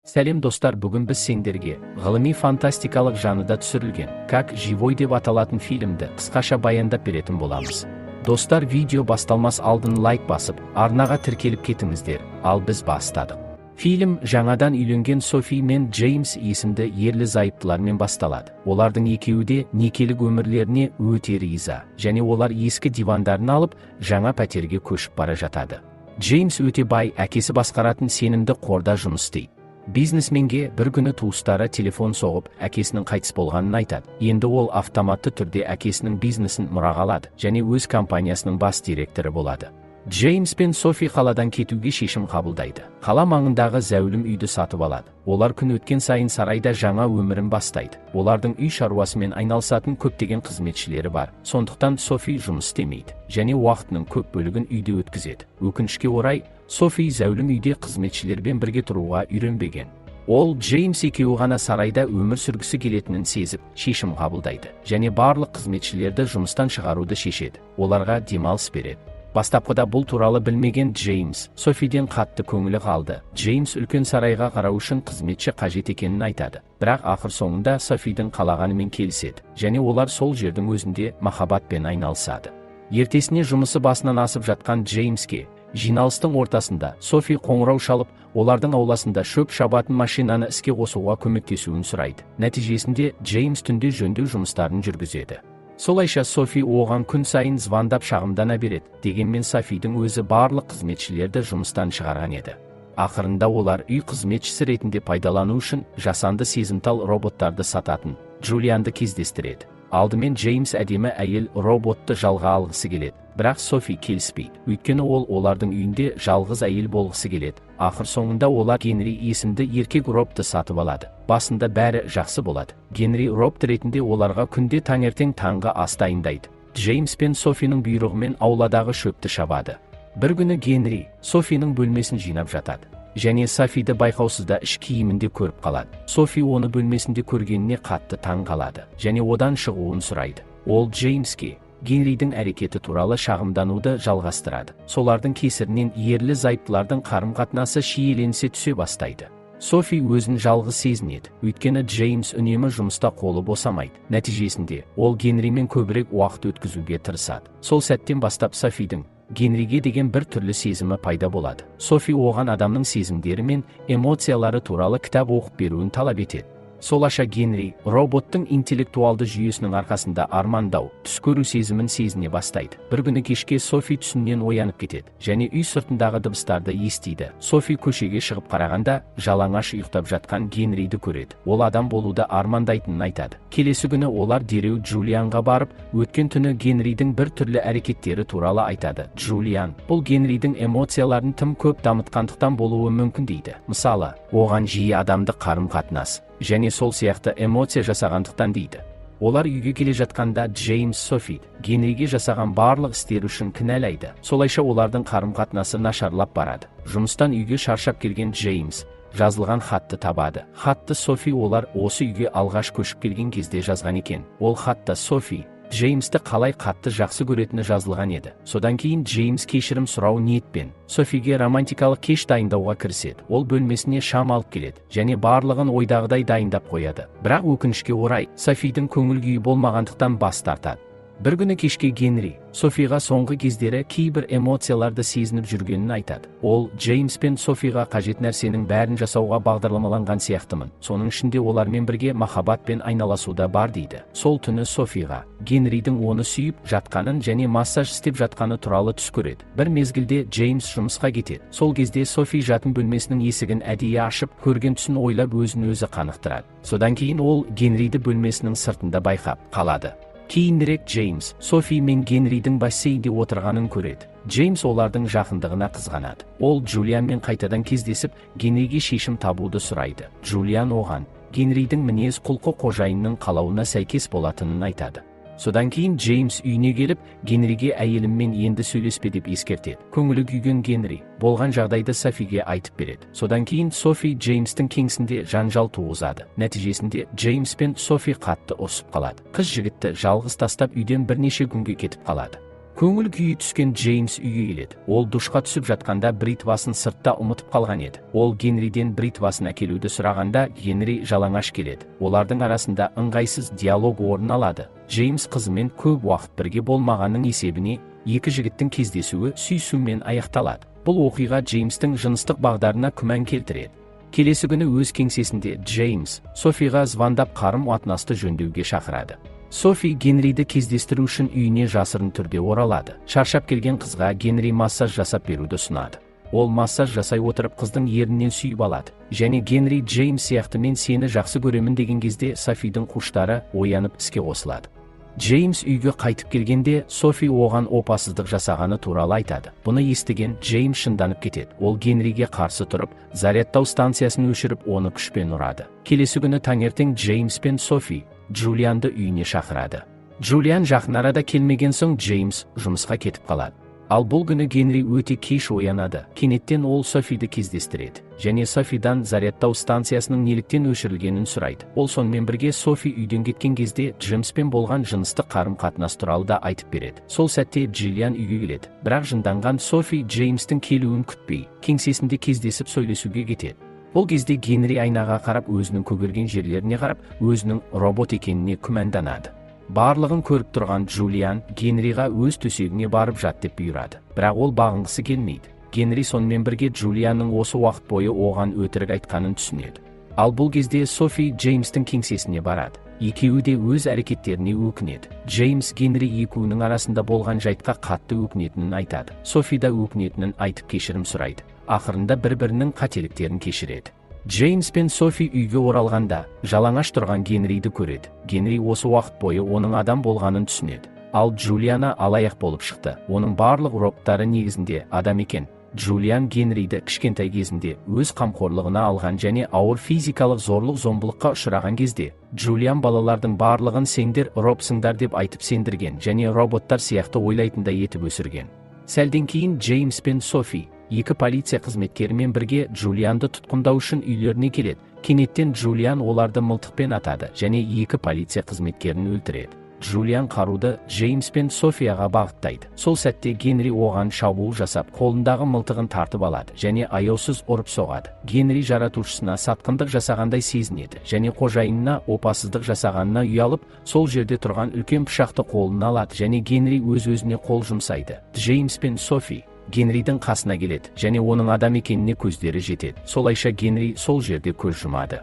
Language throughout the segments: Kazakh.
Сәлем достар, бүгін біз сендерге ғылыми фантастикалық жанрда түсірілген «Как живой» деп аталатын фильмді қысқаша баяндап беретін боламыз. Достар, видео басталмас алдын лайк басып, арнаға тіркеліп кетіңіздер, ал біз бастадық. Фильм жаңадан үйленген Софи мен Джеймс есімді ерлі-зайыптылармен басталады. Олардың екеуі де некелік өмірлеріне өте риза, және олар ескі дивандарын алып, жаңа пәтерге көшіп бара жатады. Джеймс өте бай, әкесі басқаратын сенімді қорда жұмыс істейді. Бизнесменге бір күні туыстары телефон соғып, әкесінің қайтыс болғанын айтады. Енді ол автоматты түрде әкесінің бизнесін мұраға алады және өз компаниясының бас директоры болады. Джеймс пен Софи қаладан кетуге шешім қабылдайды. Қала маңындағы зәулім үйді сатып алады. Олар күн өткен сайын сарайда жаңа өмірін бастайды. Олардың үй шаруасымен айналысатын көптеген қызметшілері бар. Сондықтан Софи жұмыс істемейді және уақытының көп бөлігін үйде өткізеді. Өкінішке орай, Софи зәулім үйде қызметшілермен бірге тұруға үйренбеген. Ол Джеймс екеуі ғана сарайда өмір сүргісі келетінін сезіп, шешім қабылдайды және барлық қызметшілерді жұмыстан шығаруды шешеді. Оларға демалыс береді. Бастапқыда бұл туралы білмеген Джеймс Софиден қатты көңілі қалды. Джеймс үлкен сарайға қарау үшін қызметші қажет екенін айтады. Бірақ ақыр соңында Софидің қалағанымен келіседі және олар сол жердің өзінде махаббатпен айналысады. Ертесіне жұмысы басынан асып жатқан Джеймске жиналыстың ортасында Софи қоңырау шалып, олардың ауласында шөп шабатын машинаны іске қосуға көмектесуін сұрайды. Нәтижесінде Джеймс түнде жөндеу жұмыстарын жүргізеді. Солайша Софи оған күн сайын звондап шағымдана береді. Дегенмен Софидің өзі барлық қызметшілерді жұмыстан шығарған еді. Ақырында олар үй қызметшісі ретінде пайдалану үшін жасанды сезімтал роботтарды сататын Джулианды кездестіреді. Алдымен Джеймс әдемі әйел роботты жалға алғысы келеді. Бірақ Софи келіспейді. Өйткені ол олардың үйінде жалғыз әйел болғысы келеді. Ақыр соңында олар Генри есімді еркек роботты сатып алады. Басында бәрі жақсы болады. Генри робот ретінде оларға күнде таңертең таңғы ас дайындайды. Джеймс пен Софиның бұйрығымен ауладағы шөпті шабады. Бір күні Генри Софиның бөлмесін жинап жатады және Софиді байқаусызда іш киімінде көріп қалады. Софи оны бөлмесінде көргеніне қатты таң қалады және одан шығуын сұрайды. Ол Джеймске Генридің әрекеті туралы шағымдануды жалғастырады. Солардың кесірінен ерлі-зайыптылардың қарым-қатынасы шиеленісе түсе бастайды. Софи өзін жалғыз сезінеді, өйткені Джеймс үнемі жұмыста қолы босамайды. Нәтижесінде ол Генримен көбірек уақыт өткізуге тырысады. Сол сәттен бастап Софидің Генриге деген бір түрлі сезімі пайда болады. Софи оған адамның сезімдері мен эмоциялары туралы кітап оқып беруін талап етеді. Солайша Генри роботтың интеллектуалды жүйесінің арқасында армандау, түс көру сезімін сезіне бастайды. Бір күні кешке Софи түсінен оянып кетеді және үй сыртындағы дыбыстарды естиді. Софи көшеге шығып қарағанда жалаңаш ұйықтап жатқан Генриді көреді. Ол адам болуды армандайтынын айтады. Келесі күні олар дереу Джулианға барып, өткен түні Генридің бір түрлі әрекеттері туралы айтады. Джулиан бұл Генридің эмоцияларын тым көп дамытқандықтан болуы мүмкін дейді. Мысалы, оған жиі адамдық қарым-қатынас және сол сияқты эмоция жасағандықтан дейді. Олар үйге келе жатқанда Джеймс Софи Генриге жасаған барлық істер үшін кінәлайды. Солайша олардың қарым-қатынасы нашарлап барады. Жұмыстан үйге шаршап келген Джеймс жазылған хатты табады. Хатты Софи олар осы үйге алғаш көшіп келген кезде жазған екен. Ол хатта Софи Джеймсті қалай қатты жақсы көретіні жазылған еді. Содан кейін Джеймс кешірім сұрау ниетпен Софиге романтикалық кеш дайындауға кіріседі. Ол бөлмесіне шам алып келеді және барлығын ойдағыдай дайындап қояды. Бірақ өкінішке орай, Софидің көңіл күйі болмағандықтан бас тартады. Бір күні кешке Генри Софиға соңғы кездері кейбір эмоцияларды сезініп жүргенін айтады. Ол Джеймс пен Софиға қажет нәрсенің бәрін жасауға бағдарламаланған сияқтымын. Соның ішінде олармен бірге махаббатпен айналасуда бар дейді. Сол түні Софиға Генридің оны сүйіп жатқанын және массаж істеп жатқаны туралы түс көреді. Бір мезгілде Джеймс жұмысқа кетеді. Сол кезде Софи жатын бөлмесінің есігін әдейі ашып, көрген түсін ойлап өзін өзі қанықтырады. Содан кейін ол Генриді бөлмесінің сыртында байқап қалады. Кейінірек Джеймс Софи мен Генридің бассейнде отырғанын көреді. Джеймс олардың жақындығына қызғанады. Ол Джулианмен қайтадан кездесіп, Генриге шешім табуды сұрайды. Джулиан оған Генридің мінез құлқы қожайынның қалауына сәйкес болатынын айтады. Содан кейін Джеймс үйіне келіп, Генриге әйеліммен енді сөйлеспе деп ескертеді. Көңілі күйген Генри болған жағдайды Софиге айтып береді. Содан кейін Софи Джеймстің кеңсінде жанжал туғызады. Нәтижесінде Джеймс пен Софи қатты ұрсып қалады. Қыз жігітті жалғыз тастап үйден бірнеше күнге кетіп қалады. Көңіл күйі түскен Джеймс үйге келеді. Ол душқа түсіп жатқанда бритвасын сыртта ұмытып қалған еді. Ол Генриден бритвасын әкелуді сұрағанда Генри жалаңаш келеді. Олардың арасында ыңғайсыз диалог орын алады. Джеймс қызымен көп уақыт бірге болмағанның есебіне екі жігіттің кездесуі сүйісумен аяқталады. Бұл оқиға Джеймстің жыныстық бағдарына күмән келтіреді. Келесі күні өз кеңсесінде Джеймс Софиға звондап қарым-қатынасты жөндеуге шақырады. Софи Генриді кездестіру үшін үйіне жасырын түрде оралады. Шаршап келген қызға Генри массаж жасап беруді ұсынады. Ол массаж жасай отырып қыздың ернінен сүйіп алады. Және Генри Джеймс сияқты мен сені жақсы көремін деген кезде Софидің құштары оянып іске қосылады. Джеймс үйге қайтып келгенде Софи оған опасыздық жасағаны туралы айтады. Бұны естіген Джеймс шынданып кетеді. Ол Генриге қарсы тұрып, зарядтау станциясын өшіріп, оны күшпен ұрады. Келесі күні таңертең Джеймс пен Софи Джулианды үйіне шақырады. Джулиан жақын арада келмеген соң Джеймс жұмысқа кетіп қалады. Ал бұл күні Генри өте кеш оянады. Кенеттен ол Софиді кездестіреді. Және Софидан зарядтау станциясының неліктен өшірілгенін сұрайды. Ол сонымен бірге Софи үйден кеткен кезде Джеймспен болған жыныстық қарым-қатынас туралы да айтып береді. Сол сәтте Джулиан үйге келеді. Бірақ жынданған Софи Джеймстің келуін күтпей, кеңсесінде кездесіп сөйлесуге кетеді. Бұл кезде Генри айнаға қарап, өзінің көгерген жерлеріне қарап, өзінің робот екеніне күмәнданады. Барлығын көріп тұрған Джулиан Генриға өз төсегіне барып жат деп бұйырады. Бірақ ол бағынғысы келмейді. Генри сонымен бірге Джулианның осы уақыт бойы оған өтірік айтқанын түсінеді. Ал бұл кезде Софи Джеймстің кеңсесіне барады. Екеуі де өз әрекеттеріне өкінеді. Джеймс Генри екеуінің арасында болған жайтқа қатты өкінетінін айтады. Софи да өкінетінін айтып кешірім сұрайды. Ақырында бір-бірінің қателіктерін кешіреді. Джеймс пен Софи үйге оралғанда жалаңаш тұрған Генриді көреді. Генри осы уақыт бойы оның адам болғанын түсінеді. Ал Джулиана алаяқ болып шықты. Оның барлық роботтары негізінде адам екен. Джулиан Генриді кішкентай кезінде өз қамқорлығына алған және ауыр физикалық зорлық-зомбылыққа ұшыраған кезде Джулиан балалардың барлығын сендер робсыңдар деп айтып сендірген және роботтар сияқты ойлайтындай етіп өсірген. Сәлден кейін Джеймс пен Софи екі полиция қызметкерімен бірге Джулианды тұтқындау үшін үйлеріне келеді. Кенеттен Джулиан оларды мылтықпен атады және екі полиция қызметкерін өлтіреді. Джулиан қаруды Джеймс пен Софияға бағыттайды. Сол сәтте Генри оған шабуыл жасап, қолындағы мылтығын тартып алады және аяусыз ұрып соғады. Генри жаратушысына сатқындық жасағандай сезінеді және қожайынына опасыздық жасағанына ұялып, сол жерде тұрған үлкен пышақты қолына алады және Генри өз-өзіне қол жұмсайды. Джеймс пен Софи Генридің қасына келеді және оның адам екеніне көздері жетеді. Солайша Генри сол жерде көз жұмады.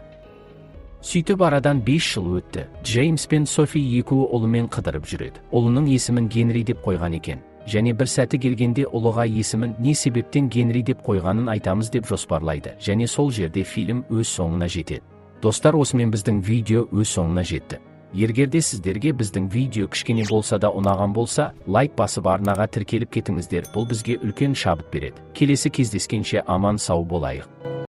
Сөйтіп арадан 5 жыл өтті. Джеймс пен Софи екеуі ұлымен қыдырып жүреді. Ұлының есімін Генри деп қойған екен. Және бір сәті келгенде ұлыға есімін не себептен Генри деп қойғанын айтамыз деп жоспарлайды. Және сол жерде фильм өз соңына жетеді. Достар, осымен біздің видео өз соңына жетті. Егерде сіздерге біздің видео кішкене болса да ұнаған болса, лайк басып арнаға тіркеліп кетіңіздер. Бұл бізге үлкен шабыт береді. Келесі кездескенше аман сау болайық.